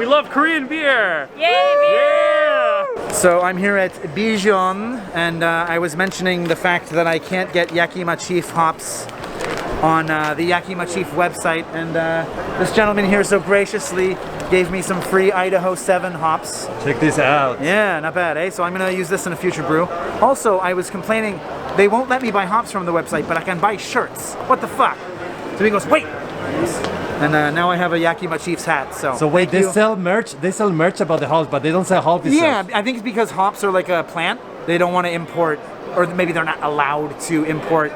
We love Korean beer! Yay, beer! Yeah! So I'm here at Bijon, and I was mentioning the fact that I can't get Yakima Chief hops on the Yakima Chief website, and this gentleman here so graciously gave me some free Idaho 7 hops. Check this out. Yeah, not bad, eh? So I'm gonna use this in a future brew. Also, I was complaining, they won't let me buy hops from the website, but I can buy shirts. What the fuck? So he goes, wait! And now I have a Yakima Chiefs hat, so. So wait, they sell merch about the hops, but they don't sell hops itself. Yeah, I think it's because hops are like a plant. They don't want to import, or maybe they're not allowed to import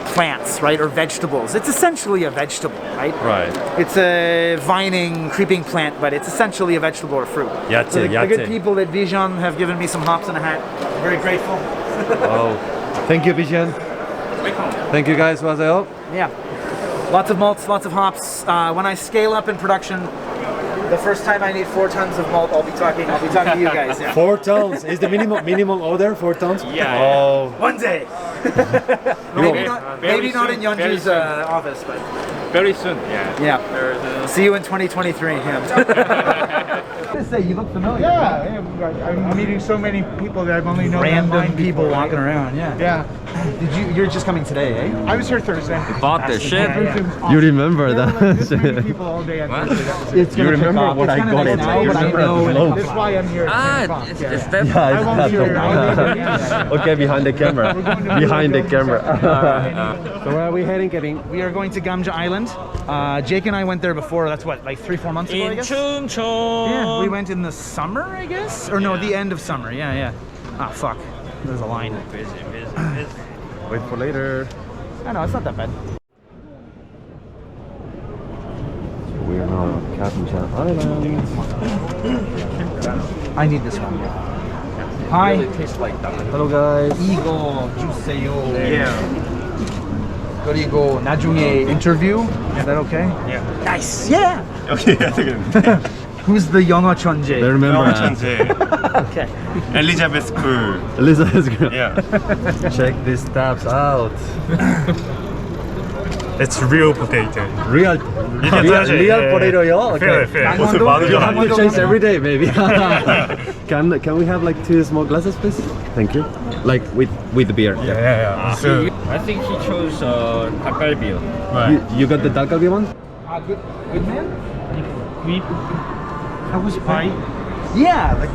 plants, right, or vegetables. It's essentially a vegetable, right? Right. It's a vining, creeping plant, but it's essentially a vegetable or fruit. Yatte, So the yatte. good people at Bijon have given me some hops and a hat. I'm very grateful. Oh, thank you, Vision. Thank you guys, Wazel. Yeah. Lots of malts, lots of hops. When I scale up in production, the first time I need 4 tons of malt, I'll be talking to you guys. Yeah. 4 tons. Is the minimum order 4 tons? Yeah. Oh. One day. maybe not in Yeonju's office, but Very soon, yeah. See you in 2023. Yeah. Say you look familiar. Yeah, I'm meeting so many people that I've only known Random online people before, walking around. Yeah. Yeah, You're just coming today, eh? I was here Thursday. Bought the shit. You remember There were like this many that? people all day on Thursday. That was it. It's gonna remember kick off. what It's I kinda got nice it. now, You but I remember know the it loaf. comes That's why I'm here at 10 o'clock. It's Yeah. February. I won't be here. I'll leave it. Yeah. Okay, behind the camera. Behind the camera. So where are we heading, Kevin? We are going to Gamja Island. Jake and I went there before. That's what, like 3-4 months ago, I In guess? Chunju. Yeah, we went in the summer, I guess? Or no, the end of summer. Yeah. Ah, fuck. There's a line. Busy. Wait for later. I know, it's not that bad. We are now on Acacia Island. I need this one. Hi. Hello guys. 이거 주세요. Yeah. 그리고 나중에 interview. Is that okay? Yeah. Nice. Yeah. Okay, 되겠는데. Who's the 영어 천재? They remember 영어 us. 천재. Okay. 엘리자베스 쿨. Elizabeth's girl. Yeah. Check these tabs out. It's real potato. Real potato요? Okay. fair. 강원도? You have to 강원도 change 가면- every day, maybe. Can we have like 2 small glasses, please? Thank you. Like with the beer. Yeah. So, I think he chose 닭갈비요. right. You got the dalgalbi one? Good man? 하고 싶어? Yeah. Like,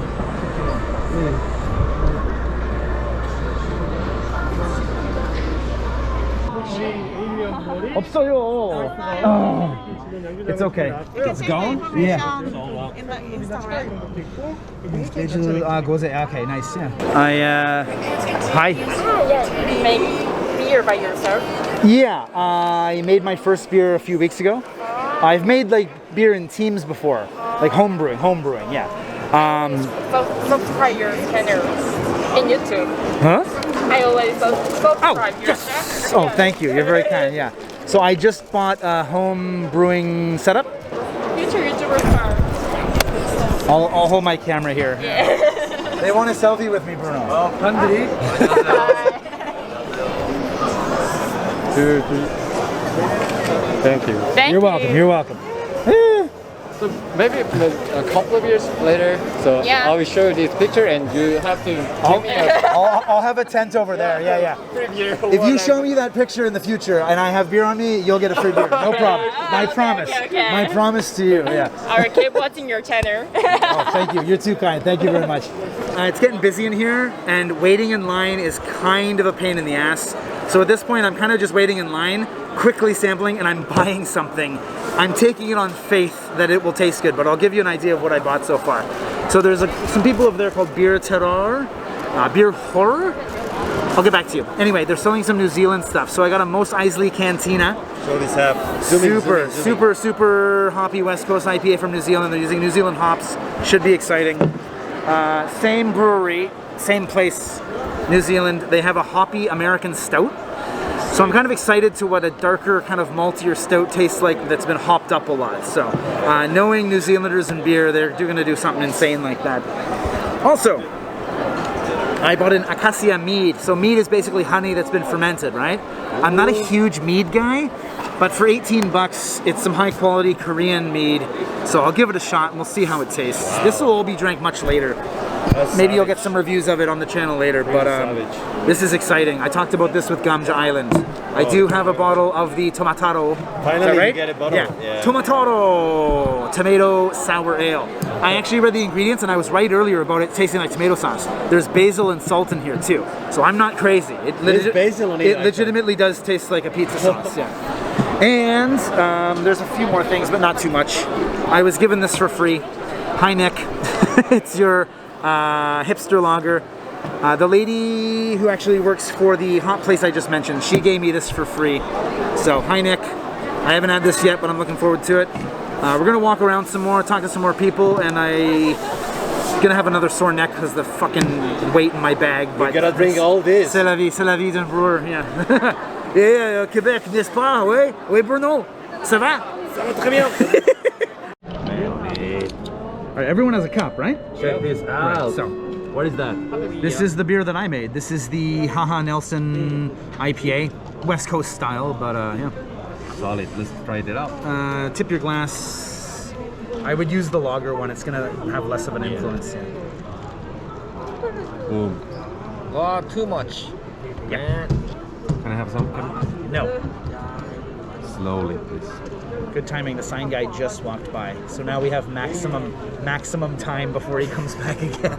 없어요. Oh, it's okay. It's gone? Yeah. In the Instagram. Okay, nice. Yeah. Hi. Yeah, you make beer by yourself. Yeah, I made my first beer a few weeks ago. I've made like beer in teams before, like home brewing. Yeah. Subscribe your channel in YouTube. Huh? I always subscribe your Yes. channel. Oh, thank you. You're very kind. Yeah. So I just bought a home brewing setup. Future YouTuber star. I'll hold my camera here. Yeah. They want a selfie with me, Bruno. Oh, 팬들이. Thank you. Thank You're you. welcome. You're welcome. So maybe a couple of years later, so Yeah. I will show you this picture and you have to give me a I'll have a tent over there. Yeah. preview. If you show me that picture in the future and I have beer on me, you'll get a free beer. No problem. My promise. okay. My promise to you. Yeah. I will keep watching your channel. Oh, thank you. You're too kind. Thank you very much. It's getting busy in here, and waiting in line is kind of a pain in the ass. So at this point, I'm kind of just waiting in line, quickly sampling, and I'm buying something. I'm taking it on faith that it will taste good, but I'll give you an idea of what I bought so far. So there's some people over there called Beer Terror, Beer Horror. I'll get back to you. Anyway, they're selling some New Zealand stuff. So I got a Mos Eisley Cantina. So this app. Super hoppy West Coast IPA from New Zealand. They're using New Zealand hops. Should be exciting. Same brewery, same place, New Zealand. They have a hoppy American stout. So I'm kind of excited to what a darker, kind of maltier stout tastes like that's been hopped up a lot. So knowing New Zealanders and beer, they're going to do something insane like that. Also, I bought an Acacia Mead. So mead is basically honey that's been fermented, right? I'm not a huge mead guy, but for 18 bucks, it's some high quality Korean mead. So I'll give it a shot and we'll see how it tastes. This will all be drank much later. Maybe you'll get some reviews of it on the channel later, but this is exciting. I talked about this with Gamja Island. I do have a bottle of the Tomataro. Finally, right? you get a bottle. Yeah. Tomataro tomato sour ale. I actually read the ingredients and I was right earlier about it tasting like tomato sauce. There's basil and salt in here too, so I'm not crazy. There's basil on it. It legitimately does taste like a pizza sauce. Yeah. And there's a few more things, but not too much. I was given this for free. Hi Nick. It's your hipster lager. The lady who actually works for the hot place I just mentioned, she gave me this for free. So, hi Nick. I haven't had this yet, but I'm looking forward to it. We're gonna walk around some more, talk to some more people, and I'm gonna have another sore neck because the fucking weight in my bag. But You gotta drink all this. C'est la vie d'un brewer, yeah. Yeah, Québec, n'est-ce pas? Oui, oui, Bruno. Ça va? Ça va très bien. All right, everyone has a cup, right? Check this out. Right, so, What is that? this is the beer that I made. This is the Haha Nelson IPA, West Coast style, but yeah. Solid. Let's try it out. Tip your glass. I would use the lager one. It's gonna have less of an influence. Boom. Oh, too much. Yeah. Can I have some? No. Slowly, please. Good timing. The sign guy just walked by, so now we have maximum time before he comes back again.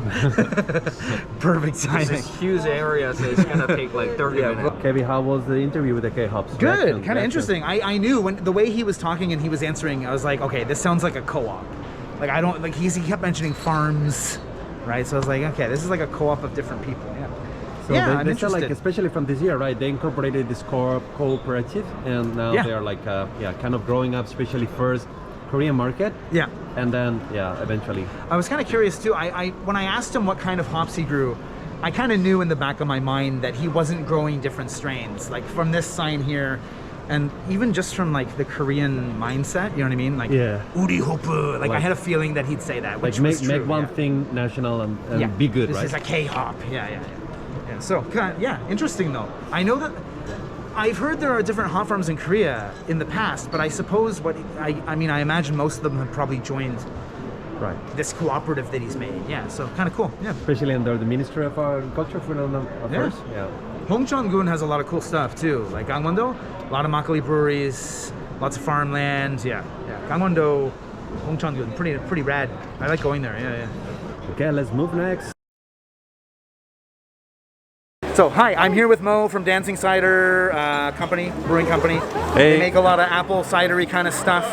Perfect timing. It's a huge area, so it's gonna take like 30 minutes. Kevin, how was the interview with the K-Hops? Good, kind of interesting. I knew when the way he was talking and he was answering, I was like, okay, this sounds like a co-op. Like I don't like he kept mentioning farms, right? So I was like, okay, this is like a co-op of different people. Yeah. So Yeah, they I'm said, like, interested. especially from this year, right? They incorporated this cooperative, and now Yeah. they are like, kind of growing up, especially first Korean market, Yeah. and then, eventually. I was kind of curious too. I when I asked him what kind of hops he grew, I kind of knew in the back of my mind that he wasn't growing different strains. Like from this sign here, and even just from like the Korean mindset, you know what I mean? Like Yeah. Uri hopu. Like I had a feeling that he'd say that, which Like was true. make one yeah. thing national and Yeah. be good, This right? is a K-hop. Yeah. So, yeah, interesting though. I know that I've heard there are different hop farms in Korea in the past, but I suppose I imagine most of them have probably joined Right. this cooperative that he's made. Yeah, so kind of cool. Yeah. Especially under the Ministry of Agriculture, of course. Yeah. Hongcheon-gun has a lot of cool stuff too. Like Gangwon-do, a lot of makgeolli breweries, lots of farmland. Yeah. Gangwon-do, Hongcheon-gun, pretty rad. I like going there. Yeah. Okay, let's move next. So, hi, I'm here with Mo from Dancing Cider brewing company. They make a lot of apple cidery kind of stuff.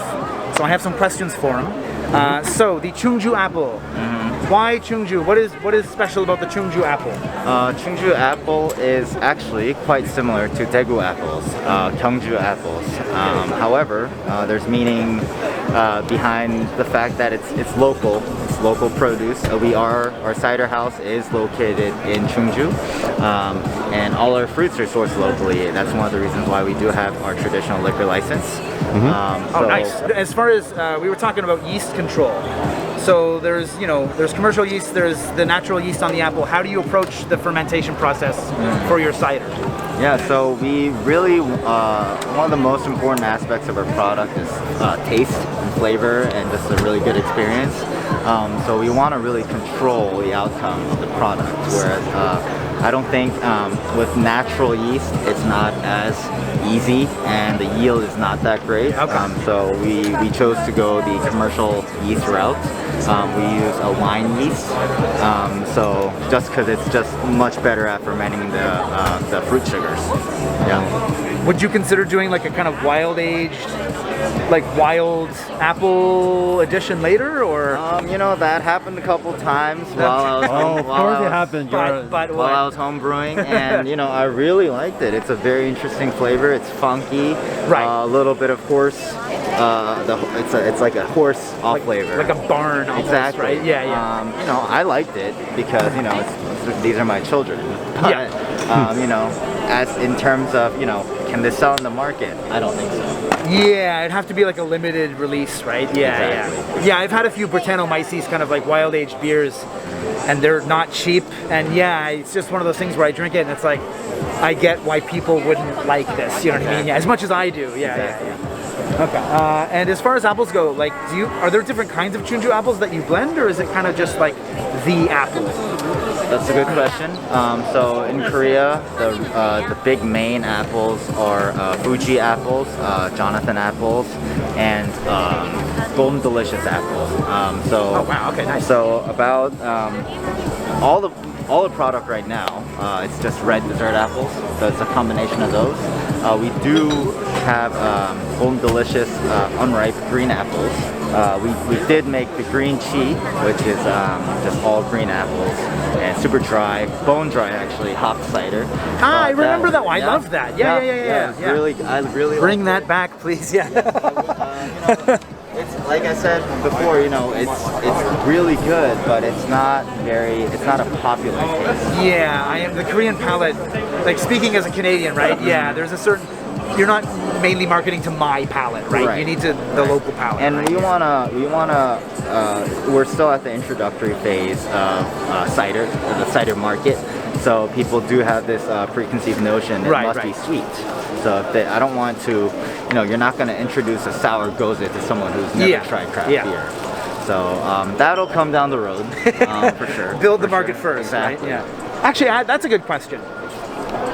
So I have some questions for him. So the Chunju apple. Why Chunju? What is special about the Chunju apple? Chunju apple is actually quite similar to Daegu apples, Gyeongju apples. However, there's meaning behind the fact that it's local produce. Our cider house is located in Chunju, and all our fruits are sourced locally. That's one of the reasons why we do have our traditional liquor license. Oh, nice. As far as we were talking about yeast control. So there's commercial yeast, there's the natural yeast on the apple. How do you approach the fermentation process for your cider? Yeah, so we really, one of the most important aspects of our product is taste and flavor and just a really good experience. So we want to really control the outcome of the product, whereas I don't think with natural yeast it's not as easy and the yield is not that great. So we chose to go the commercial yeast route. We use a wine yeast, so just because it's just much better at fermenting the fruit sugars. Yeah. Would you consider doing like a kind of wild apple edition later, or? That happened a couple times while I was home brewing, and I really liked it. It's a very interesting flavor. It's funky, right? A little bit of horse. It's like a horse off flavor, like a barn. Almost, exactly. Right? Yeah. I liked it because these are my children. But, as in terms of can this sell in the market? I don't think so. Yeah, it'd have to be like a limited release, right? Yeah, Exactly. yeah. I've had a few Brettanomyces kind of like wild aged beers, and they're not cheap. And yeah, it's just one of those things where I drink it and it's like, I get why people wouldn't like this. You know what I mean? Yeah, as much as I do. Yeah, Exactly. yeah. Okay. And as far as apples go, like, are there different kinds of Chunju apples that you blend, or is it kind of just like the apple? That's a good question. So in Korea, the big main apples are Fuji apples, Jonathan apples, and Golden Delicious apples. Oh wow, okay, nice. So about all the product right now, it's just red dessert apples. So it's a combination of those. We do have Golden Delicious unripe green apples. We did make the green chi, which is just all green apples and super dry, bone dry actually, hop cider. Ah, I remember that one. I love that. Yeah. It's really, I really Bring like that back, please. Yeah. It's like I said before, you know, it's really good, but it's not a popular taste. Yeah, I am the Korean palate. Like speaking as a Canadian, right? Yeah, there's a certain. You're not mainly marketing to my palate, right? Right. You need to the local palate. And we wanna. We're still at the introductory phase of cider, the cider market. So people do have this preconceived notion it must be sweet. So if I don't want to, you know, you're not going to introduce a sour goze to someone who's never tried craft beer. So that'll come down the road for sure. Build the market first, exactly. right? Yeah. Actually, that's a good question.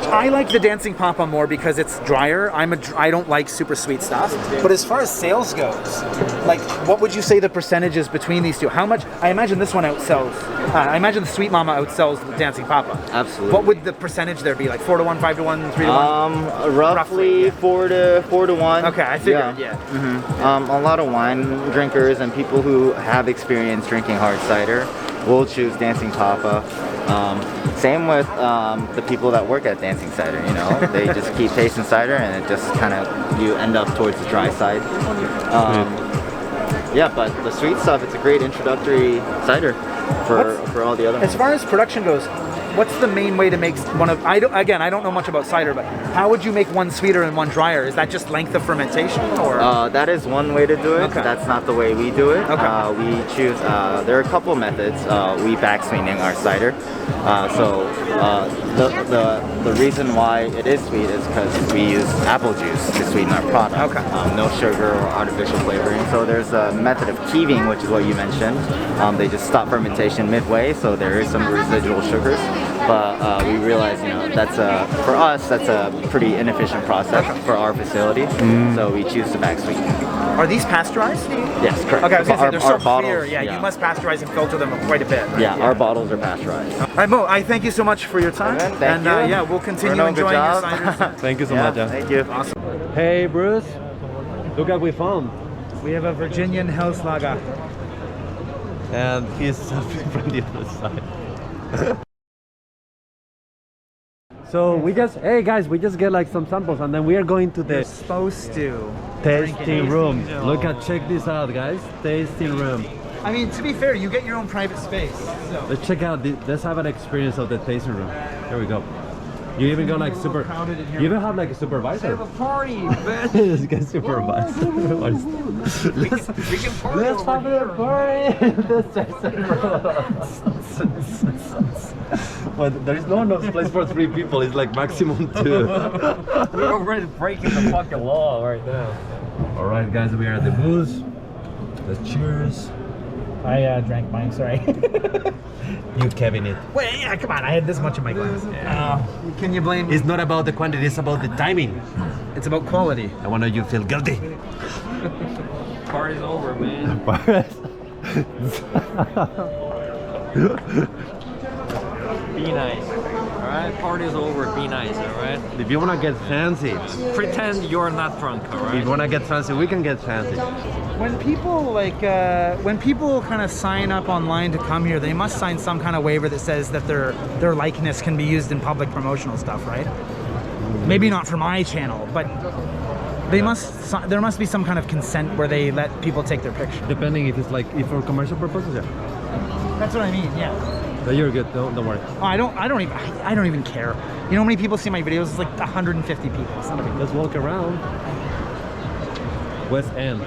I like the Dancing Papa more because it's drier. I don't like super sweet stuff. But as far as sales goes, like, what would you say the percentages between these two? How much? I imagine this one outsells. I imagine the Sweet Mama outsells the Dancing Papa. Absolutely. What would the percentage there be? Like 4-to-1, 5-to-1, 3-to-1? Roughly 4 to 1. Okay, I figured. Yeah. Mm-hmm. A lot of wine drinkers and people who have experience drinking hard cider will choose Dancing Papa. Same with the people that work at Dancing Cider, you know, they just keep tasting cider and it just kind of, you end up towards the dry side. Yeah, but the sweet stuff, it's a great introductory cider for all the other ones. As far as production goes, what's the main way to make one of, I don't know much about cider, but how would you make one sweeter and one drier? Is that just length of fermentation, or? That is one way to do it. Okay. That's not the way we do it. Okay. We choose, there are a couple methods. We back sweetening our cider. The reason why it is sweet is because we use apple juice to sweeten our product. Okay. No sugar or artificial flavoring. So there's a method of keeving, which is what you mentioned. They just stop fermentation midway, so there is some residual sugars. But we realize, you know, for us, that's a pretty inefficient process for our facility. So we choose to back sweeten. Are these pasteurized? Yes, correct. Okay, I was gonna say, they're so bottles, clear. Yeah, you must pasteurize and filter them quite a bit. Right? Yeah, our bottles are pasteurized. All right, Mo, I thank you so much for your time. Thank and you. Yeah, we'll continue Bruno, good enjoying your job. ciders. Thank you so Yeah, much. Yeah. thank you. Awesome. Hey, Bruce. Look what we found. We have a Virginian Hellslager. And he's from the other side. So we just, hey guys, we just get like some samples and then we are going to the Supposed to. tasting room. Look at, check this out guys, tasting room. I mean, to be fair, you get your own private space. So. Let's check out, let's have an experience of the tasting room. Here we go. You even got like super, you even have like a supervisor. Have a party, man. Let's get supervisor. Let's have a party in the tasting room. But there is no enough place for 3 people, it's like maximum 2. We're already breaking the fucking law right now. Alright guys, we are at the booth. Let's cheers. I drank mine, sorry. You Kevin it. Wait, yeah, come on, I had this much in my glass. Can you blame me? It's not about the quantity, it's about the timing. It's about quality. I want you to feel guilty. Party's over, man. Be nice. Alright? Party's over, be nice, alright? If you want to get fancy, Pretend you're not drunk, if alright? you want to get fancy, we can get fancy. When people kind of sign up online to come here, they must sign some kind of waiver that says that their likeness can be used in public promotional stuff, right? Maybe not for my channel, but there must be some kind of consent where they let people take their picture. Depending if it's like, if for commercial purposes, yeah. That's what I mean, yeah. No, you're good. Don't worry. Oh, I don't even care. You know how many people see my videos? It's like 150 people. It's not a big deal. Let's walk around. West End.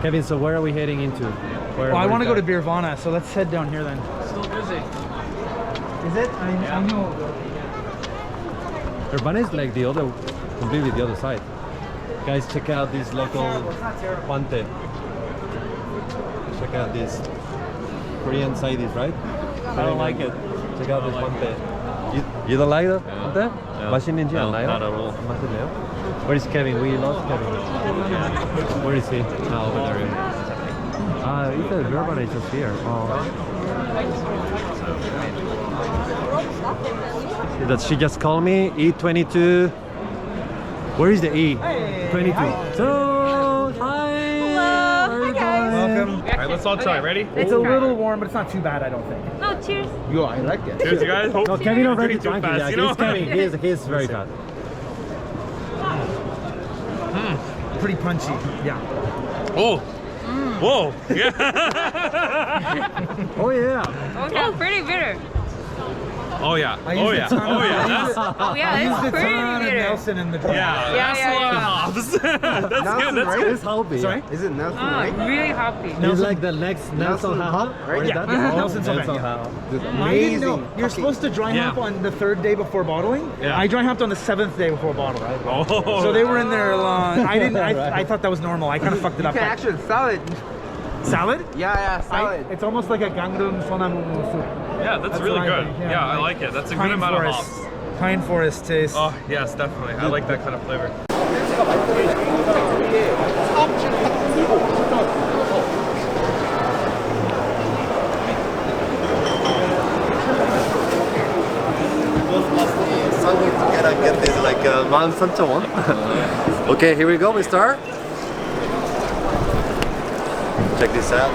Kevin, so where are we heading into? Well, I want to go to Birvana, so let's head down here then. Still busy. Is it? I know. Birvana is like the other, completely the other side. Guys, check out this local pante. Check out this Korean cider, right? I don't like it. Check out this pante. You don't like that? No. 맛있는지 No, 않나요? not at all. 맛있네요? Where is Kevin? We lost Kevin. Where is he? Oh, over there. It's a Birvana is just here. That she just called me E22. Where is the E? 22. So, hi. Hello. Hi, guys. Welcome. All right, let's all try. Ready? It's a little warm, but it's not too bad, I don't think. Oh, cheers. Yo, I like it. Cheers, you guys. No, Kevin already Drinking too drank it. fast, Yeah, you know? he's Kevin. He's very fast. Pretty punchy. Yeah. Oh. Whoa. Yeah. Oh yeah. Okay, pretty bitter. Oh yeah. I Oh used yeah. a ton of- Oh yeah. That's, Oh, I yeah, used it's a pretty ton of bitter. Nelson in the drink. yeah. Yeah, That's yeah, what yeah. hops. That's good. That's It's hoppy. Sorry? Is it Nelson, Oh, really hoppy. He's like the next Nelson Haha. right? What is Yeah, that? yeah, Nelson Sauvin, Nelson yeah. Haha. I didn't know. You're supposed to dry Yeah. hop on the 3rd day before bottling. Yeah. I dry hopped on the 7th day before bottling. Oh. So they were in there long. I didn't. I thought that was normal. I kind of fucked it up. You can actually salad. Salad? Yeah, salad. It's almost like a gangnam sonamu soup. Yeah, that's That's really what I good. think, Yeah, I like it. That's a good amount of hops. Pine forest taste. Oh yes, definitely. I like that kind of flavor. Get this like 13,000원. Okay, here we go. We start. Check this out.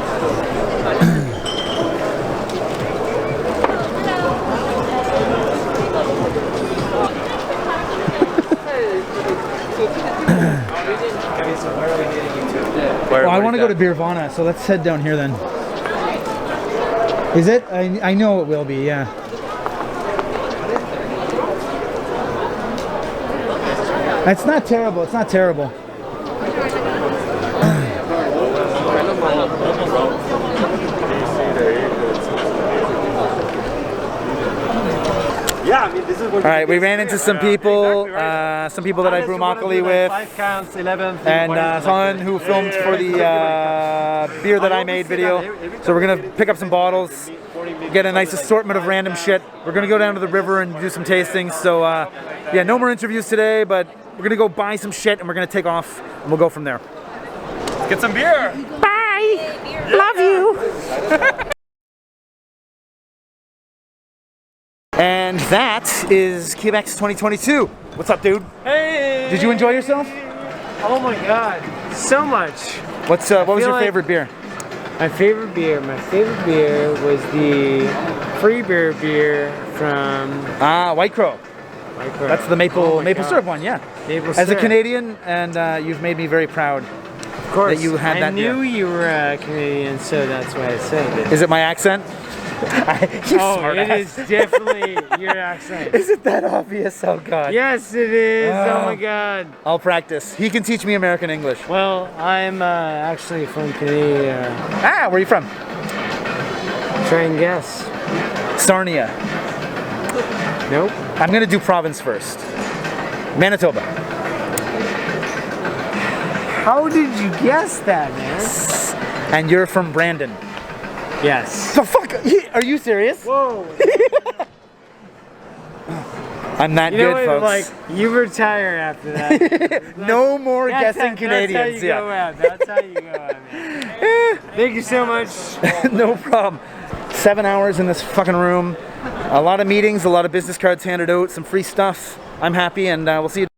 Well, I want to go to Birvana, so let's head down here then. Is it? I know it will be, yeah. It's not terrible, it's not terrible. Yeah, I mean, this is what. All right, we ran into some people, some people that I brew makgeolli with, 5 counts, 11. and someone who filmed for the beer that I made video. So we're gonna pick up some bottles, get a nice assortment of random shit. We're gonna go down to the river and do some tastings. So yeah, no more interviews today, but we're gonna go buy some shit and we're gonna take off and we'll go from there. Get some beer. Bye. Love you. And that is Quebec's 2022. What's up, dude? Hey! Did you enjoy yourself? Oh my god, so much. What was feel your like- favorite beer? My favorite beer was the Free Beer beer from White Crow. White Crow. That's the maple Oh my God. syrup one, yeah. Maple As a syrup. Canadian, and you've made me very proud. Of course, that you had I that knew beer. you were Canadian, so that's why I said it. Is it my accent? You Oh, smart it ass. is definitely your accent. Is it that obvious? Oh God. Yes, it is. Oh Oh. my God. I'll practice. He can teach me American English. Well, I'm actually from Canada. Where are you from? Try and guess. Sarnia. Nope. I'm gonna do province first. Manitoba. How did you guess that, man? And you're from Brandon. Yes. The fuck? Are you serious? Whoa. I'm that You know good, what, folks. like, you retire after that. No more guessing That's Canadians. how you go out. That's how you go out, man. Thank you so much. No problem. 7 hours in this fucking room. A lot of meetings, a lot of business cards handed out, some free stuff. I'm happy, and we'll see you.